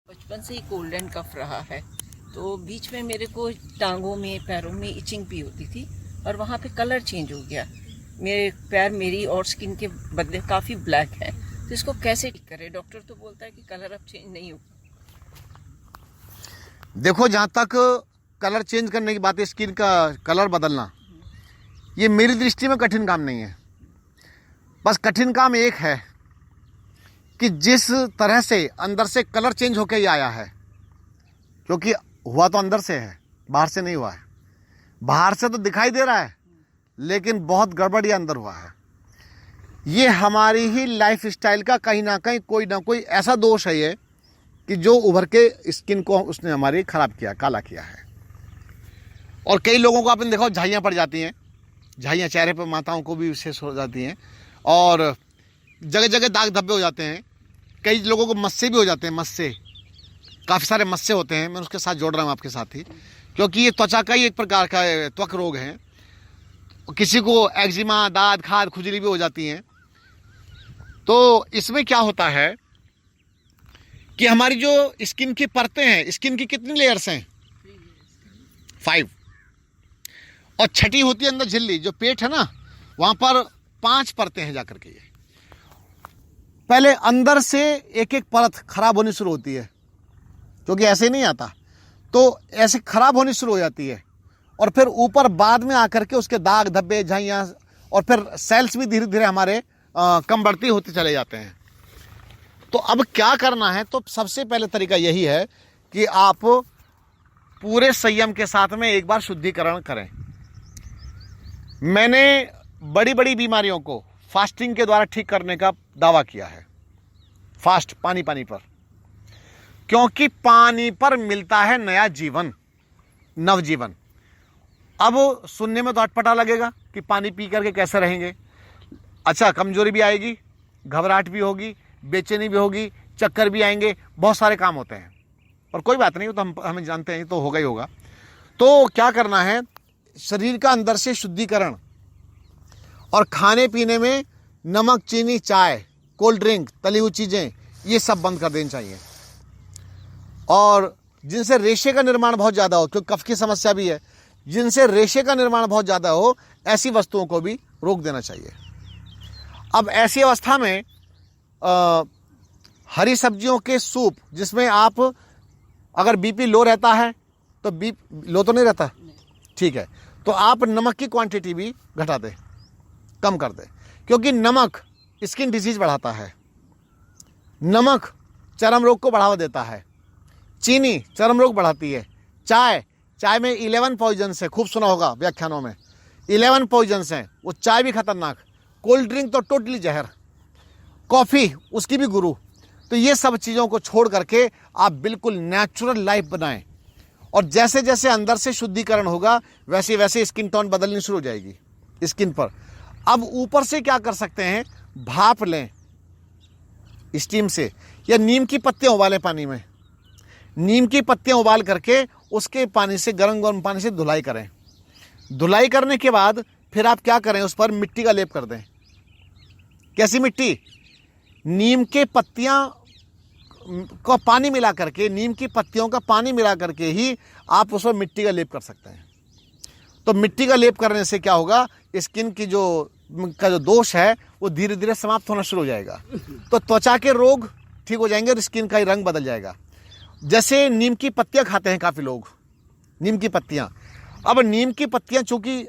बचपन से ही cold and कफ रहा है, तो बीच में मेरे को टांगों में पैरों में इचिंग भी होती थी और वहाँ पे कलर चेंज हो गया। मेरे पैर मेरी और स्किन के बदले काफ़ी ब्लैक है, तो इसको कैसे ठीक करें? डॉक्टर तो बोलता है कि कलर अब चेंज नहीं होगा। देखो, जहाँ तक कलर चेंज करने की बात है, स्किन का कलर बदलना, ये मेरी दृष्टि में कठिन काम नहीं है। बस कठिन काम एक है कि जिस तरह से अंदर से कलर चेंज होके ही आया है, क्योंकि हुआ तो अंदर से है, बाहर से नहीं हुआ है। बाहर से तो दिखाई दे रहा है, लेकिन बहुत गड़बड़ी अंदर हुआ है। ये हमारी ही लाइफ स्टाइल का कहीं ना कहीं कोई ना कोई ऐसा दोष है ये कि जो उभर के स्किन को उसने हमारी खराब किया, काला किया है। और कई लोगों को आपने देखा झाइयाँ पड़ जाती हैं, झाइयाँ चेहरे पर माताओं को भी विशेष हो जाती हैं, और जगह जगह दाग धब्बे हो जाते हैं। कई लोगों को मस्से भी हो जाते हैं, मस्से, काफ़ी सारे मस्से होते हैं। मैं उसके साथ जोड़ रहा हूँ आपके साथ ही, क्योंकि ये त्वचा का ही एक प्रकार का त्वक रोग है। किसी को एक्जिमा, दाद, खाद, खुजली भी हो जाती हैं। तो इसमें क्या होता है कि हमारी जो स्किन की परतें हैं, स्किन की कितनी लेयर्स हैं? 5। और छठी होती है अंदर झिल्ली, जो पेट है ना, वहां पर 5 परतें हैं जाकर के। ये पहले अंदर से एक एक परत खराब होनी शुरू होती है, क्योंकि ऐसे नहीं आता, तो ऐसे खराब होनी शुरू हो जाती है। और फिर ऊपर बाद में आकर के उसके दाग धब्बे, झाइयाँ, और फिर सेल्स भी धीरे धीरे हमारे कम बढ़ती होते चले जाते हैं। तो अब क्या करना है? तो सबसे पहले तरीका यही है कि आप पूरे संयम के साथ में एक बार शुद्धिकरण करें। मैंने बड़ी बड़ी बीमारियों को फास्टिंग के द्वारा ठीक करने का दावा किया है। फास्ट, पानी पर, क्योंकि पानी पर मिलता है नया जीवन, नवजीवन। अब सुनने में तो अटपटा लगेगा कि पानी पी करके कैसे रहेंगे। अच्छा, कमजोरी भी आएगी, घबराहट भी होगी, बेचैनी भी होगी, चक्कर भी आएंगे, बहुत सारे काम होते हैं। और कोई बात नहीं, तो हमें जानते हैं, तो होगा ही होगा। तो क्या करना है? शरीर का अंदर से शुद्धिकरण, और खाने पीने में नमक, चीनी, चाय, कोल्ड ड्रिंक, तली हुई चीज़ें, ये सब बंद कर देनी चाहिए। और जिनसे रेशे का निर्माण बहुत ज़्यादा हो, क्योंकि कफ की समस्या भी है, जिनसे रेशे का निर्माण बहुत ज़्यादा हो, ऐसी वस्तुओं को भी रोक देना चाहिए। अब ऐसी अवस्था में हरी सब्जियों के सूप, जिसमें आप, अगर बीपी लो रहता है तो लो तो नहीं रहता, ठीक है, तो आप नमक की क्वांटिटी भी घटा दें, कम कर दें, क्योंकि नमक स्किन डिजीज बढ़ाता है। नमक चर्म रोग को बढ़ावा देता है। चीनी चर्म रोग बढ़ाती है। चाय में 11 पॉइजन्स है, खूब सुना होगा व्याख्यानों में, 11 पॉइजन्स हैं, वो चाय भी खतरनाक। कोल्ड ड्रिंक तो टोटली जहर। कॉफ़ी उसकी भी गुरु। तो ये सब चीज़ों को छोड़ करके आप बिल्कुल नेचुरल लाइफ बनाएं, और जैसे जैसे अंदर से शुद्धिकरण होगा, वैसे वैसे स्किन टोन बदलनी शुरू हो जाएगी स्किन पर। अब ऊपर से क्या कर सकते हैं? भाप लें स्टीम से, या नीम की पत्तियां उबालें पानी में। नीम की पत्तियां उबाल करके उसके पानी से, गर्म पानी से धुलाई करें। धुलाई करने के बाद फिर आप क्या करें? उस पर मिट्टी का लेप कर दें। कैसी मिट्टी? नीम के पत्तियां को पानी मिला करके, नीम की पत्तियों का पानी मिला करके ही आप उस पर मिट्टी का लेप कर सकते हैं। तो मिट्टी का लेप करने से क्या होगा? स्किन की जो दोष है वो धीरे धीरे समाप्त होना शुरू हो जाएगा। तो त्वचा के रोग ठीक हो जाएंगे और स्किन का रंग बदल जाएगा। जैसे नीम की पत्तियां खाते हैं काफ़ी लोग, नीम की पत्तियां। अब नीम की पत्तियां, चूंकि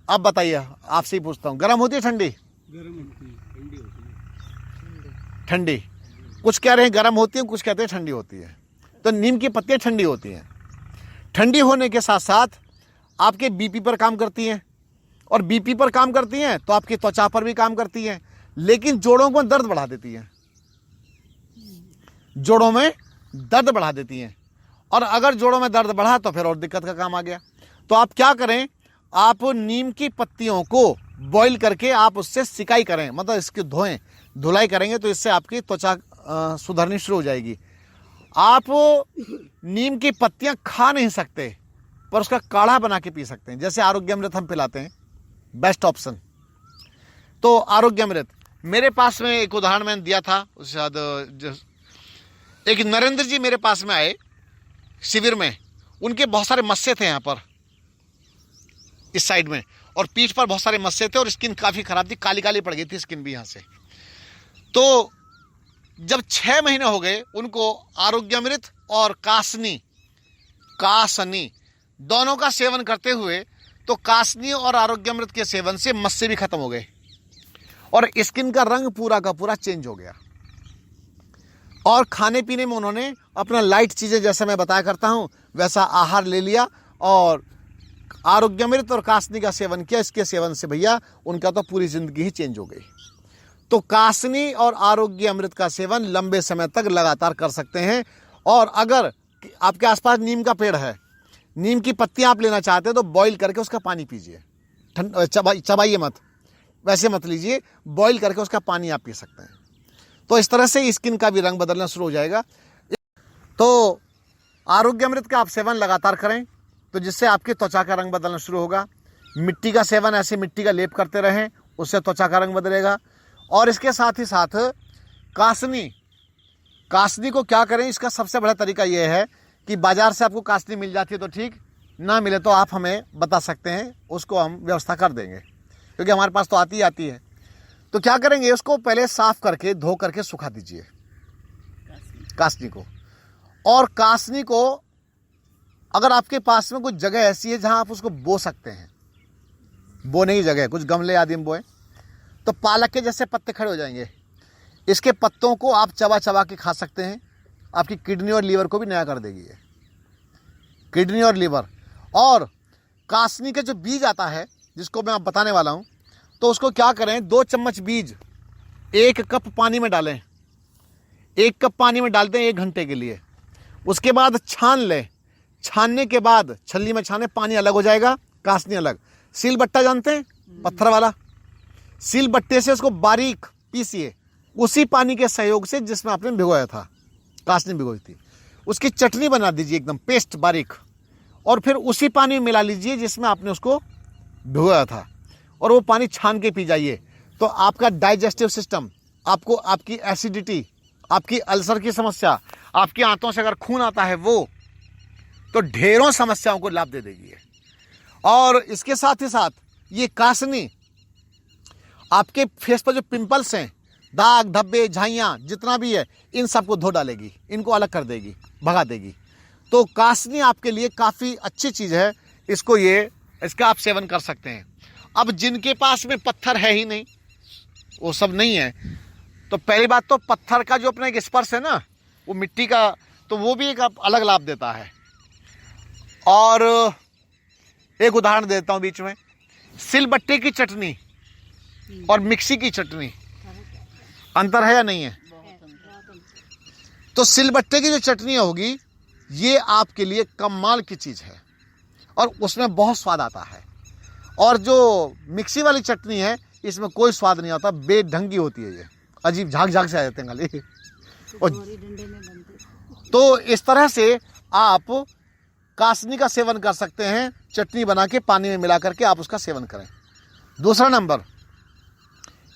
आप बताइए, आपसे ही पूछता हूँ, गर्म होती है ठंडी? ठंडी। कुछ कह रहे हैं गर्म होती है, कुछ कहते हैं ठंडी होती है। तो नीम की पत्तियां ठंडी होती हैं। ठंडी होने के साथ साथ आपके बीपी पर काम करती हैं, और बीपी पर काम करती हैं तो आपकी त्वचा पर भी काम करती हैं, लेकिन जोड़ों में दर्द बढ़ा देती हैं। जोड़ों में दर्द बढ़ा देती हैं, और अगर जोड़ों में दर्द बढ़ा तो फिर और दिक्कत का काम आ गया। तो आप क्या करें? आप नीम की पत्तियों को बॉईल करके आप उससे सिकाई करें, मतलब इसकी धोएं, धुलाई करेंगे तो इससे आपकी त्वचा सुधरनी शुरू हो जाएगी। आप नीम की पत्तियां खा नहीं सकते, पर उसका काढ़ा बना के पी सकते हैं। जैसे आरोग्यामृत हम पिलाते हैं, बेस्ट ऑप्शन। तो आरोग्यामृत, मेरे पास में एक उदाहरण मैंने दिया था, उसके बाद एक नरेंद्र जी मेरे पास में आए शिविर में, उनके बहुत सारे मस्से थे यहाँ पर इस साइड में, और पीठ पर बहुत सारे मस्से थे और स्किन काफ़ी खराब थी, काली काली पड़ गई थी स्किन भी यहाँ से। तो जब 6 महीने हो गए उनको आरोग्यामृत और कासनी दोनों का सेवन करते हुए, तो कासनी और आरोग्यामृत के सेवन से मस्से भी खत्म हो गए और स्किन का रंग पूरा का पूरा चेंज हो गया। और खाने पीने में उन्होंने अपना लाइट चीज़ें, जैसे मैं बताया करता हूँ वैसा आहार ले लिया और आरोग्यामृत और कासनी का सेवन किया। इसके सेवन से भैया उनका तो पूरी जिंदगी ही चेंज हो गई। तो कासनी और आरोग्यामृत का सेवन लंबे समय तक लगातार कर सकते हैं। और अगर आपके आसपास नीम का पेड़ है, नीम की पत्तियां आप लेना चाहते हैं तो बॉईल करके उसका पानी पीजिए। चबाइए मत, वैसे मत लीजिए, बॉईल करके उसका पानी आप पी सकते हैं। तो इस तरह से स्किन का भी रंग बदलना शुरू हो जाएगा। तो आरोग्यामृत का आप सेवन लगातार करें, तो जिससे आपकी त्वचा का रंग बदलना शुरू होगा। मिट्टी का सेवन, ऐसे मिट्टी का लेप करते रहें, उससे त्वचा का रंग बदलेगा। और इसके साथ ही साथ कासनी को क्या करें, इसका सबसे बड़ा तरीका यह है कि बाजार से आपको कासनी मिल जाती है तो ठीक, ना मिले तो आप हमें बता सकते हैं, उसको हम व्यवस्था कर देंगे, क्योंकि हमारे पास तो आती है। तो क्या करेंगे, उसको पहले साफ करके धो करके सुखा दीजिए कासनी को। और कासनी को अगर आपके पास में कुछ जगह ऐसी है जहां आप उसको बो सकते हैं, बोने की जगह, कुछ गमले आदि में बोए, तो पालक के जैसे पत्ते खड़े हो जाएंगे। इसके पत्तों को आप चबा चबा के खा सकते हैं, आपकी किडनी और लीवर को भी नया कर देगी ये, किडनी और लीवर। और कासनी के जो बीज आता है, जिसको मैं आप बताने वाला हूँ, तो उसको क्या करें, 2 चम्मच बीज 1 कप पानी में डालें। 1 कप पानी में डालते हैं 1 घंटे के लिए। उसके बाद छान लें। छानने के बाद छल्ली में छाने, पानी अलग हो जाएगा, कासनी अलग। सिलबट्टा जानते हैं, पत्थर वाला, सिलबट्टे से उसको बारीक पीसिए, उसी पानी के सहयोग से जिसमें आपने भिगोया था, कासनी भिगोई थी, उसकी चटनी बना दीजिए एकदम पेस्ट बारीक, और फिर उसी पानी में मिला लीजिए जिसमें आपने उसको भिगोया था, और वो पानी छान के पी जाइए। तो आपका डाइजेस्टिव सिस्टम, आपको आपकी एसिडिटी, आपकी अल्सर की समस्या, आपकी आंतों से अगर खून आता है वो, तो ढेरों समस्याओं को लाभ दे देगी। और इसके साथ ही साथ ये कासनी आपके फेस पर जो पिंपल्स हैं, दाग धब्बे झाइयाँ जितना भी है, इन सबको धो डालेगी, इनको अलग कर देगी, भगा देगी। तो कासनी आपके लिए काफ़ी अच्छी चीज़ है, इसका आप सेवन कर सकते हैं। अब जिनके पास में पत्थर है ही नहीं, वो सब नहीं है, तो पहली बात तो पत्थर का जो अपना एक स्पर्श है ना, वो मिट्टी का, तो वो भी एक अलग लाभ देता है। और एक उदाहरण देता हूँ बीच में, सिलबट्टे की चटनी और मिक्सी की चटनी, अंतर है या नहीं है? तो सिलबट्टे की जो चटनी होगी, ये आपके लिए कमाल की चीज़ है और उसमें बहुत स्वाद आता है। और जो मिक्सी वाली चटनी है, इसमें कोई स्वाद नहीं आता, बेढंगी होती है, ये अजीब झाग झाग से आ जाते हैं गले। तो इस तरह से आप कासनी का सेवन कर सकते हैं, चटनी बना के पानी में मिला करके आप उसका सेवन करें। दूसरा नंबर,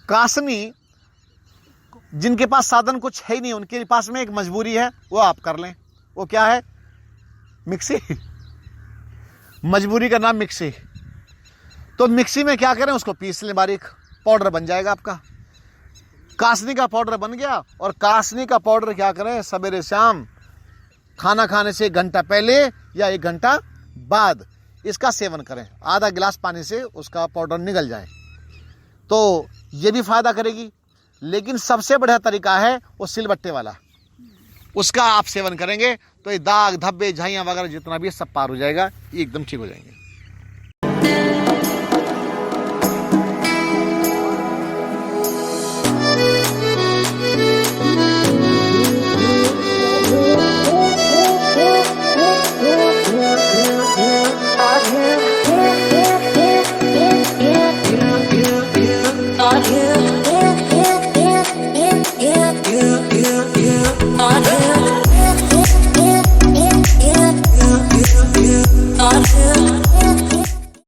कासनी जिनके पास साधन कुछ है ही नहीं, उनके पास में एक मजबूरी है, वो आप कर लें। वो क्या है? मिक्सी। मजबूरी का नाम मिक्सी। तो मिक्सी में क्या करें, उसको पीस लें बारीक, पाउडर बन जाएगा आपका। कासनी का पाउडर बन गया। और कासनी का पाउडर क्या करें, सवेरे शाम खाना खाने से 1 घंटा पहले या 1 घंटा बाद इसका सेवन करें। आधा गिलास पानी से उसका पाउडर निकल जाए, तो ये भी फायदा करेगी। लेकिन सबसे बढ़िया तरीका है वो सिलबट्टे वाला, उसका आप सेवन करेंगे तो ये दाग धब्बे झाइयाँ वगैरह जितना भी सब पार हो जाएगा, ये एकदम ठीक हो जाएंगे।